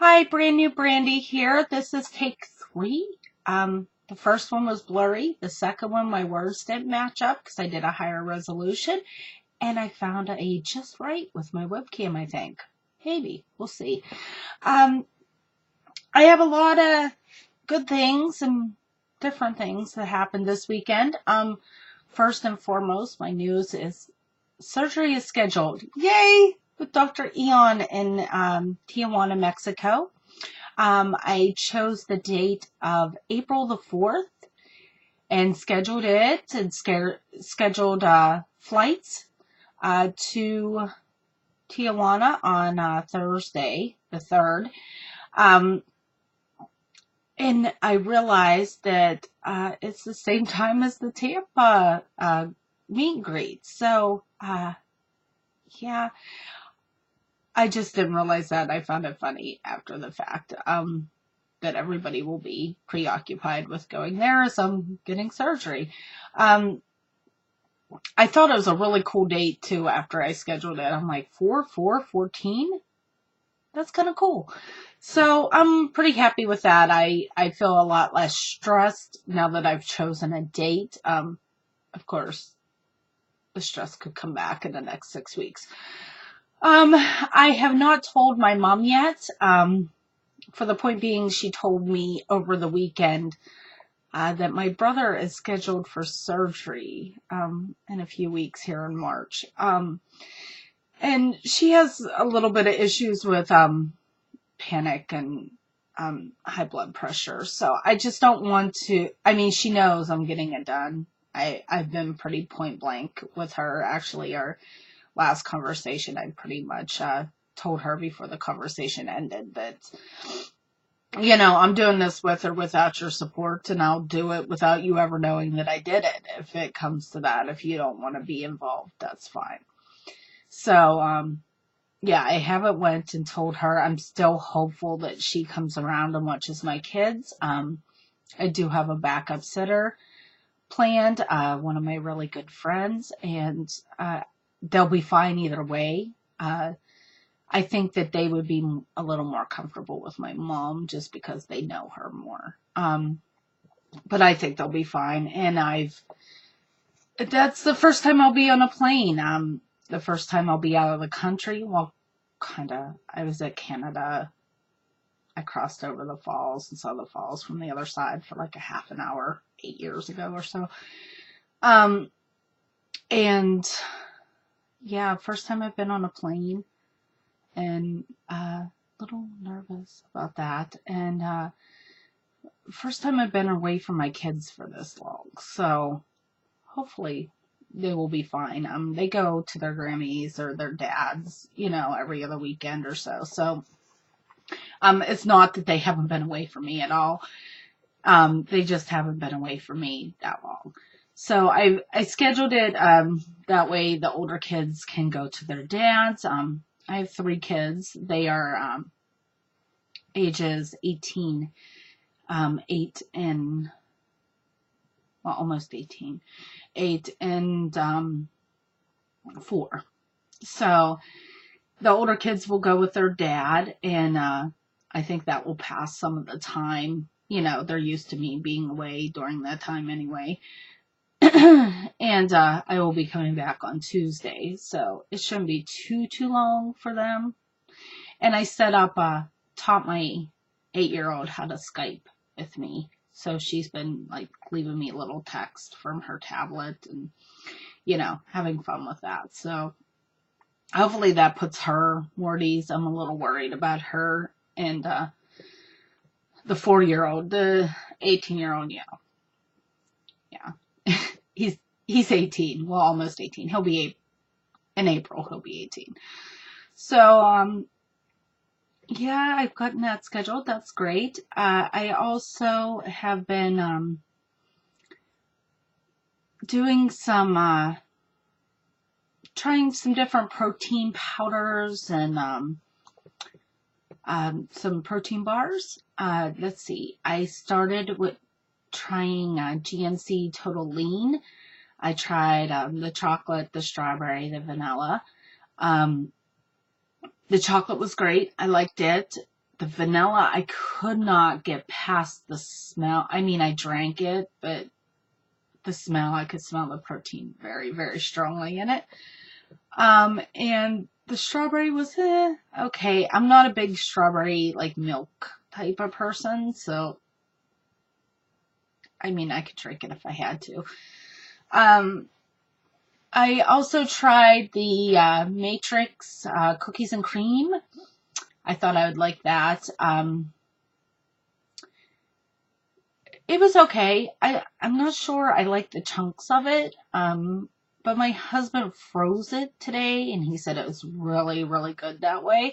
Hi, brand new Brandy here. This is take 3. The first one was blurry. The second one, my words didn't match up because I did a higher resolution, and I found a just right with my webcam, I think. Maybe. We'll see. I have a lot of good things and different things that happened this weekend. First and foremost, my news is surgery is scheduled. Yay! With Dr. Illan in Tijuana, Mexico. I chose the date of April the 4th and scheduled it and scheduled flights to Tijuana on Thursday the 3rd. And I realized that it's the same time as the Tampa meet and greet. So, yeah. I just didn't realize that. I found it funny after the fact that everybody will be preoccupied with going there as I'm getting surgery. I thought it was a really cool date, too, after I scheduled it. I'm like, 4/4/14? That's kind of cool. So I'm pretty happy with that. I feel a lot less stressed now that I've chosen a date. Of course, the stress could come back in the next 6 weeks. I have not told my mom yet. For the point being, she told me over the weekend that my brother is scheduled for surgery in a few weeks here in March. And she has a little bit of issues with panic and high blood pressure. So I just don't want to. I mean, she knows I'm getting it done. I've been pretty point blank with her. Actually, our last conversation, I pretty much told her before the conversation ended that, I'm doing this with or without your support, and I'll do it without you ever knowing that I did it. If it comes to that, if you don't want to be involved, that's fine. So, yeah, I haven't went and told her. I'm still hopeful that she comes around and watches my kids. I do have a backup sitter planned, one of my really good friends, and they'll be fine either way. I think that they would be a little more comfortable with my mom just because they know her more. But I think they'll be fine. And that's the first time I'll be on a plane. The first time I'll be out of the country. Well, I was at Canada. I crossed over the falls and saw the falls from the other side for like a half an hour 8 years ago or so. And yeah, first time I've been on a plane, and a little nervous about that. And first time I've been away from my kids for this long. So hopefully they will be fine. They go to their Grammys or their dads, every other weekend or so. So it's not that they haven't been away from me at all. They just haven't been away from me that long. So I scheduled it that way the older kids can go to their dads. I have 3 kids. They are ages 18, 8 and, well, almost 18, 8 and 4. So the older kids will go with their dad, and I think that will pass some of the time. They're used to me being away during that time anyway. And I will be coming back on Tuesday, so it shouldn't be too long for them. And I taught my 8-year-old how to Skype with me, so she's been like leaving me little text from her tablet and having fun with that. So hopefully that puts her more at ease. I'm a little worried about her and the 4-year-old, the 18-year-old, yeah. He's 18. Well, almost 18. He'll be in April. He'll be 18. So, yeah, I've gotten that scheduled. That's great. I also have been doing some trying some different protein powders and some protein bars. Let's see. I started with trying GNC Total Lean. I tried the chocolate, the strawberry, the vanilla. The chocolate was great. I liked it. the vanilla, I could not get past the smell. I mean, I drank it, but the smell, I could smell the protein very, very strongly in it. And the strawberry was okay. I'm not a big strawberry like milk type of person, so I mean, I could drink it if I had to. I also tried the Matrix cookies and cream. I thought I would like that. It was okay. I'm not sure I like the chunks of it. But my husband froze it today, and he said it was really, really good that way.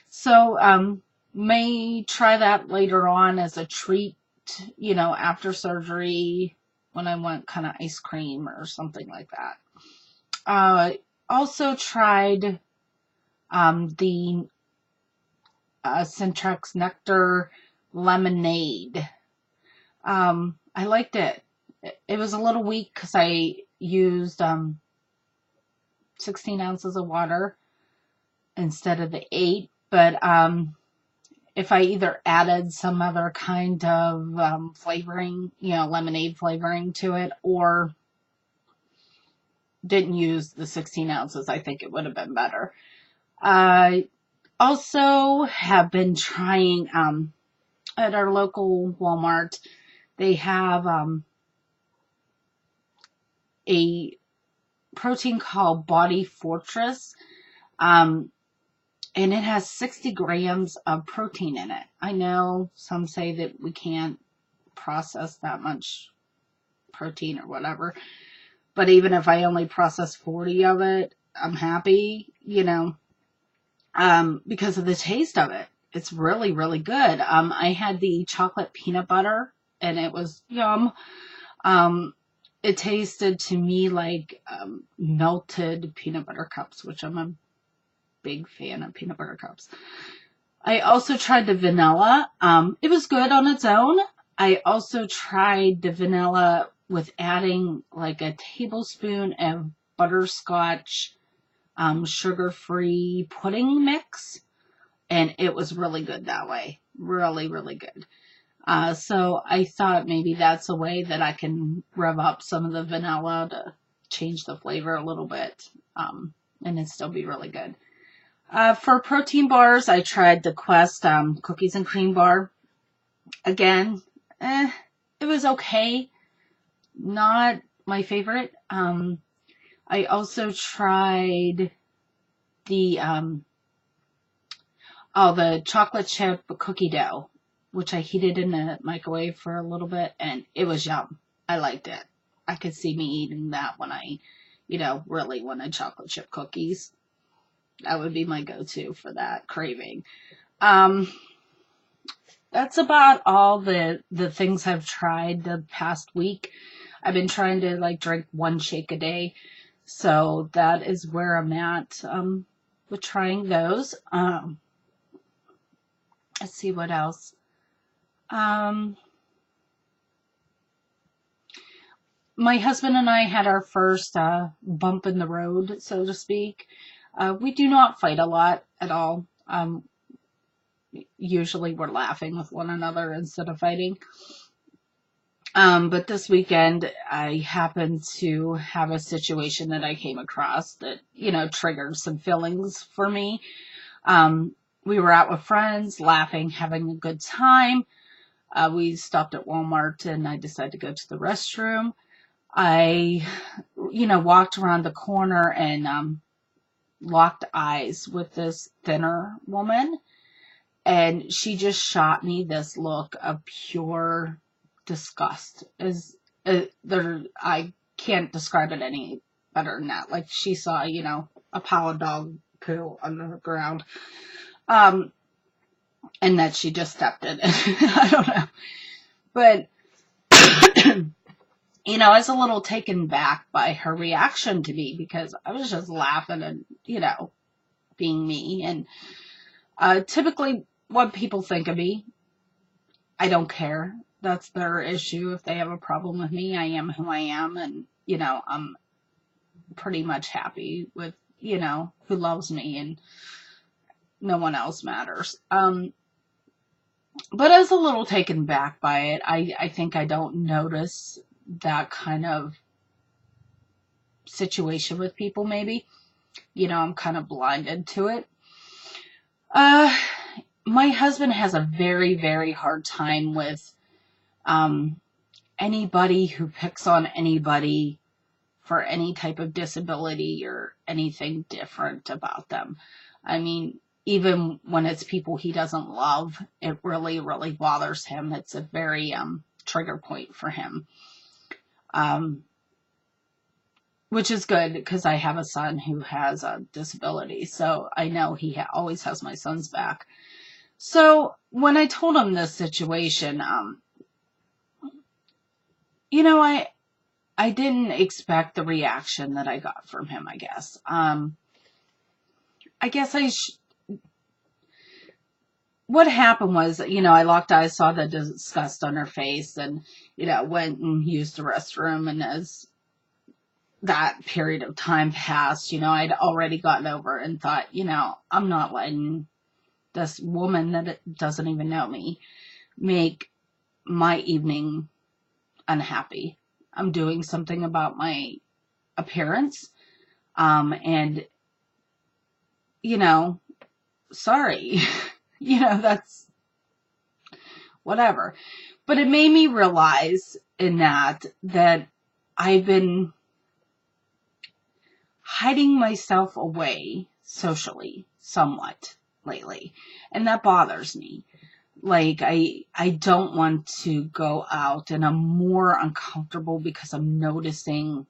So, may try that later on as a treat, after surgery when I want kind of ice cream or something like that. Also tried the Centrex Nectar Lemonade. I liked it. It was a little weak because I used 16 ounces of water instead of the 8, but if I either added some other kind of flavoring, lemonade flavoring to it, or didn't use the 16 ounces, I think it would have been better. I also have been trying at our local Walmart, they have a protein called Body Fortress, and it has 60 grams of protein in it. I know some say that we can't process that much protein or whatever, but even if I only process 40 of it, I'm happy, because of the taste of it. It's really, really good. I had the chocolate peanut butter, and it was yum. It tasted to me like melted peanut butter cups, which I'm a big fan of peanut butter cups. I also tried the vanilla. It was good on its own. I also tried the vanilla with adding like a tablespoon of butterscotch sugar-free pudding mix, and it was really good that way. Really, really good. So I thought maybe that's a way that I can rev up some of the vanilla to change the flavor a little bit, and it still be really good. For protein bars, I tried the Quest cookies and cream bar. Again, it was okay. Not my favorite. I also tried the chocolate chip cookie dough, which I heated in the microwave for a little bit, and it was yum. I liked it. I could see me eating that when I, really wanted chocolate chip cookies. That would be my go-to for that craving. That's about all the things I've tried the past week. I've been trying to drink one shake a day. So that is where I'm at with trying those. Let's see what else. My husband and I had our first bump in the road, so to speak. We do not fight a lot at all. Usually we're laughing with one another instead of fighting. But this weekend I happened to have a situation that I came across that, triggered some feelings for me. We were out with friends, laughing, having a good time. We stopped at Walmart and I decided to go to the restroom. I, walked around the corner and locked eyes with this thinner woman. And she just shot me this look of pure disgust. I can't describe it any better than that. Like she saw, a pile of dog poo on the ground. And that she just stepped in it. I don't know. But, I was a little taken back by her reaction to me because I was just laughing and, being me. And typically what people think of me, I don't care. That's their issue. If they have a problem with me, I am who I am. And, I'm pretty much happy with, who loves me, and no one else matters. But I was a little taken back by it. I think I don't notice that kind of situation with people, maybe. I'm kind of blinded to it. Uh, my husband has a very, very hard time with um, anybody who picks on anybody for any type of disability or anything different about them. I mean, even when it's people he doesn't love, it really, really bothers him. It's a very trigger point for him. Um, which is good because I have a son who has a disability, so I know he always has my son's back. So when I told him this situation, I didn't expect the reaction that I got from him, I guess. I guess what happened was, I locked eyes, saw the disgust on her face, and, went and used the restroom. And as that period of time passed, I'd already gotten over it and thought, I'm not letting this woman that doesn't even know me make my evening unhappy. I'm doing something about my appearance. And, sorry, that's whatever. But it made me realize in that I've been hiding myself away socially somewhat lately. And that bothers me. Like, I don't want to go out, and I'm more uncomfortable because I'm noticing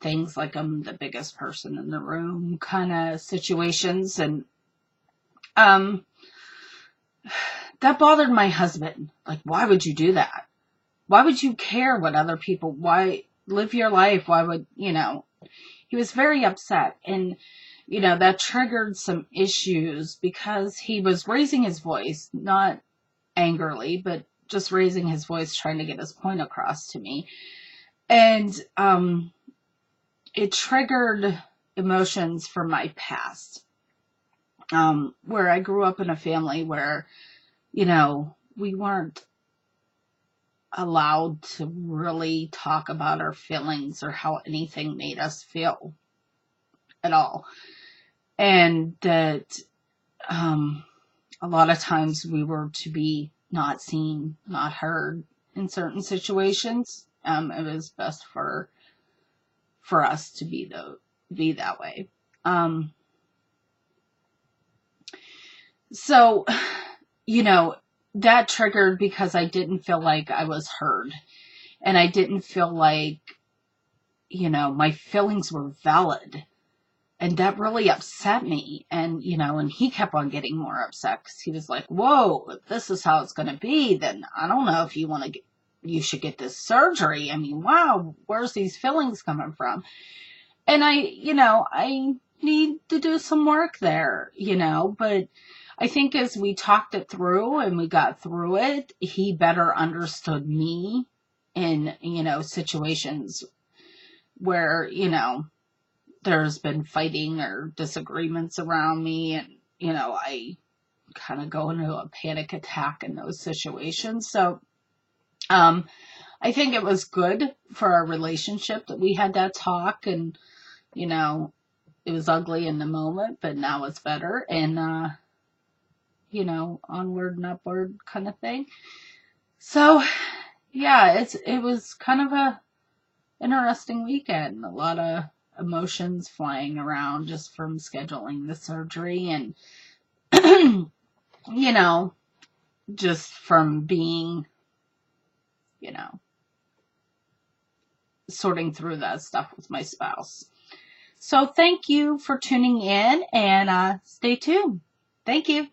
things like I'm the biggest person in the room kind of situations. And that bothered my husband. Like, why would you do that? Why would you care what other people, why live your life? Why would, he was very upset. And, that triggered some issues because he was raising his voice, not angrily, but just raising his voice, trying to get his point across to me. And it triggered emotions from my past, where I grew up in a family where, we weren't allowed to really talk about our feelings or how anything made us feel at all. And that a lot of times we were to be not seen, not heard in certain situations. It was best for us to be that way. So, that triggered because I didn't feel like I was heard, and I didn't feel like, my feelings were valid. And that really upset me. And, and he kept on getting more upset because he was like, whoa, if this is how it's going to be, then I don't know if you should get this surgery. I mean, wow, where's these feelings coming from? And I need to do some work there, but I think as we talked it through and we got through it, he better understood me in, situations where, there's been fighting or disagreements around me, and, I kind of go into a panic attack in those situations. So, I think it was good for our relationship that we had that talk, and, it was ugly in the moment, but now it's better, and, onward and upward kind of thing. So, yeah, it was kind of a interesting weekend. A lot of emotions flying around just from scheduling the surgery, and, just from being, sorting through that stuff with my spouse. So thank you for tuning in, and stay tuned. Thank you.